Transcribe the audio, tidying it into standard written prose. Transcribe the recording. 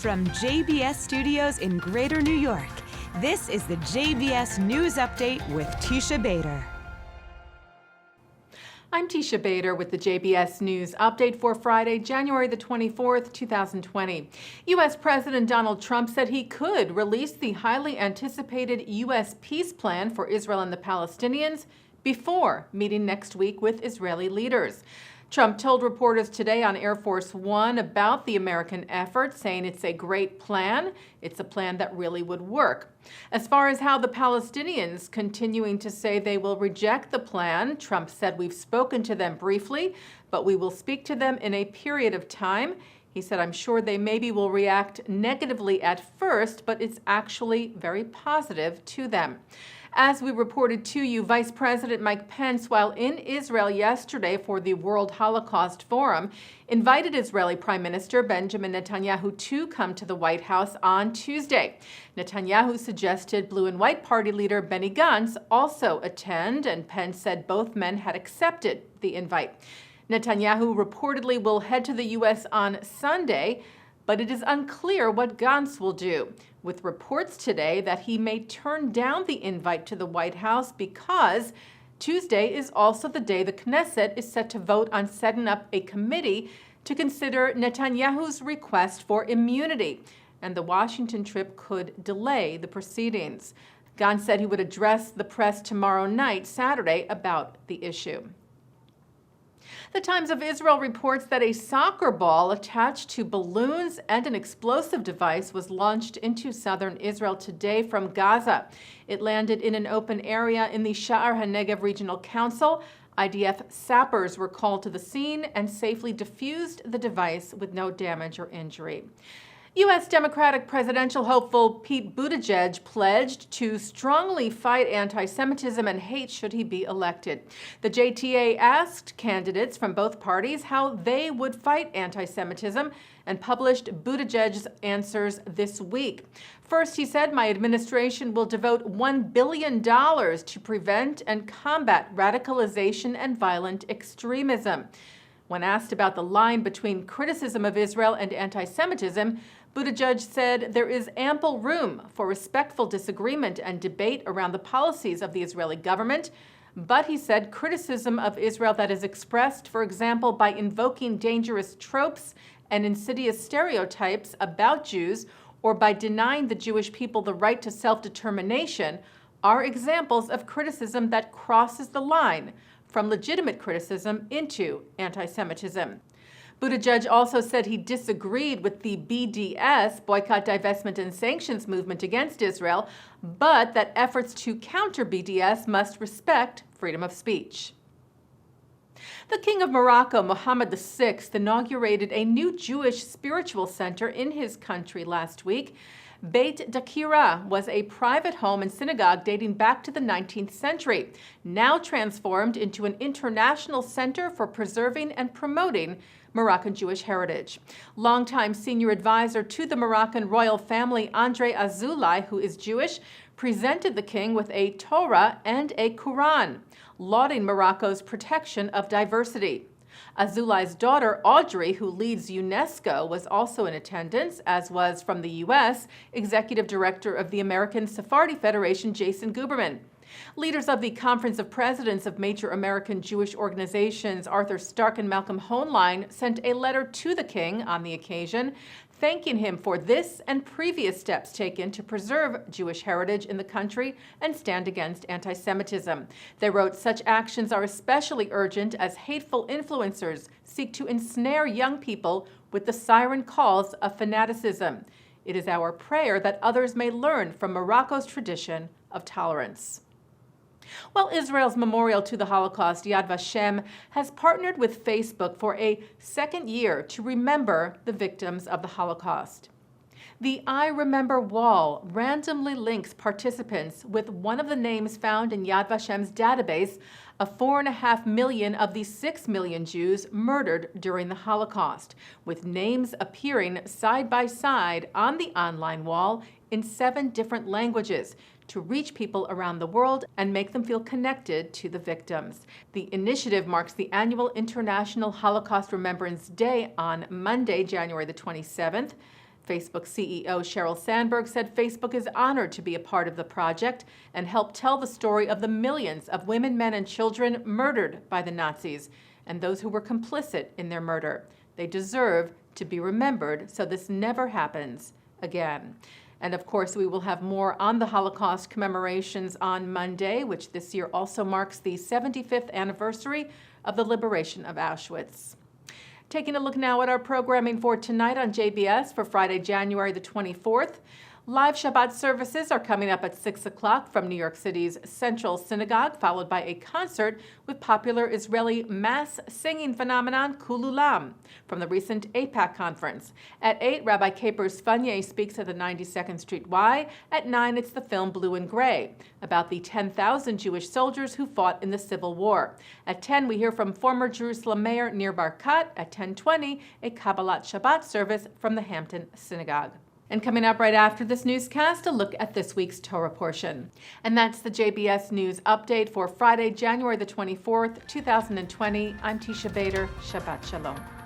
From JBS Studios in Greater New York, this is the JBS News Update with Teisha Bader. I'm Teisha Bader with the JBS News Update for Friday, January the 24th, 2020. U.S. President Donald Trump said he could release the highly anticipated U.S. peace plan for Israel and the Palestinians before meeting next week with Israeli leaders. Trump told reporters today on Air Force One about the American effort, saying it's a great plan. It's a plan that really would work. As far as how the Palestinians continuing to say they will reject the plan, Trump said we've spoken to them briefly, but we will speak to them in a period of time. He said, I'm sure they maybe will react negatively at first, but it's actually very positive to them. As we reported to you, Vice President Mike Pence, while in Israel yesterday for the World Holocaust Forum, invited Israeli Prime Minister Benjamin Netanyahu to come to the White House on Tuesday. Netanyahu suggested Blue and White Party leader Benny Gantz also attend, and Pence said both men had accepted the invite. Netanyahu reportedly will head to the U.S. on Sunday, but it is unclear what Gantz will do, with reports today that he may turn down the invite to the White House because Tuesday is also the day the Knesset is set to vote on setting up a committee to consider Netanyahu's request for immunity, and the Washington trip could delay the proceedings. Gantz said he would address the press tomorrow night, Saturday, about the issue. The Times of Israel reports that a soccer ball attached to balloons and an explosive device was launched into southern Israel today from Gaza. It landed in an open area in the Sha'ar HaNegev Regional Council. IDF sappers were called to the scene and safely defused the device with no damage or injury. U.S. Democratic presidential hopeful Pete Buttigieg pledged to strongly fight anti-Semitism and hate should he be elected. The JTA asked candidates from both parties how they would fight anti-Semitism and published Buttigieg's answers this week. First, he said, my administration will devote $1 billion to prevent and combat radicalization and violent extremism. When asked about the line between criticism of Israel and anti-Semitism, Buttigieg said there is ample room for respectful disagreement and debate around the policies of the Israeli government, but he said criticism of Israel that is expressed, for example, by invoking dangerous tropes and insidious stereotypes about Jews or by denying the Jewish people the right to self-determination are examples of criticism that crosses the line from legitimate criticism into anti-Semitism. Buttigieg also said he disagreed with the BDS, Boycott, Divestment, and Sanctions movement against Israel, but that efforts to counter BDS must respect freedom of speech. The King of Morocco, Mohammed VI, inaugurated a new Jewish spiritual center in his country last week. Beit Dakira was a private home and synagogue dating back to the 19th century, now transformed into an international center for preserving and promoting Moroccan Jewish heritage. Longtime senior advisor to the Moroccan royal family, Andre Azoulay, who is Jewish, presented the king with a Torah and a Quran, lauding Morocco's protection of diversity. Azoulay's daughter, Audrey, who leads UNESCO, was also in attendance, as was from the U.S. Executive Director of the American Sephardi Federation, Jason Guberman. Leaders of the Conference of Presidents of Major American Jewish Organizations, Arthur Stark and Malcolm Hoenlein, sent a letter to the king on the occasion, thanking him for this and previous steps taken to preserve Jewish heritage in the country and stand against anti-Semitism. They wrote, such actions are especially urgent as hateful influencers seek to ensnare young people with the siren calls of fanaticism. It is our prayer that others may learn from Morocco's tradition of tolerance. Well, Israel's memorial to the Holocaust, Yad Vashem, has partnered with Facebook for a second year to remember the victims of the Holocaust. The I Remember wall randomly links participants with one of the names found in Yad Vashem's database of 4.5 million of the 6 million Jews murdered during the Holocaust, with names appearing side by side on the online wall in 7 different languages to reach people around the world and make them feel connected to the victims. The initiative marks the annual International Holocaust Remembrance Day on Monday, January the 27th. Facebook CEO Sheryl Sandberg said Facebook is honored to be a part of the project and help tell the story of the millions of women, men, and children murdered by the Nazis and those who were complicit in their murder. They deserve to be remembered so this never happens again. And of course, we will have more on the Holocaust commemorations on Monday, which this year also marks the 75th anniversary of the liberation of Auschwitz. Taking a look now at our programming for tonight on JBS for Friday, January the 24th. Live Shabbat services are coming up at 6 o'clock from New York City's Central Synagogue, followed by a concert with popular Israeli mass singing phenomenon Kululam from the recent AIPAC conference. At 8, Rabbi Capers Funyeh speaks at the 92nd Street Y. At 9, it's the film Blue and Gray, about the 10,000 Jewish soldiers who fought in the Civil War. At 10, we hear from former Jerusalem Mayor Nir Barkat. At 10:20, a Kabbalat Shabbat service from the Hampton Synagogue. And coming up right after this newscast, a look at this week's Torah portion. And that's the JBS News Update for Friday, January the 24th, 2020. I'm Teisha Bader. Shabbat Shalom.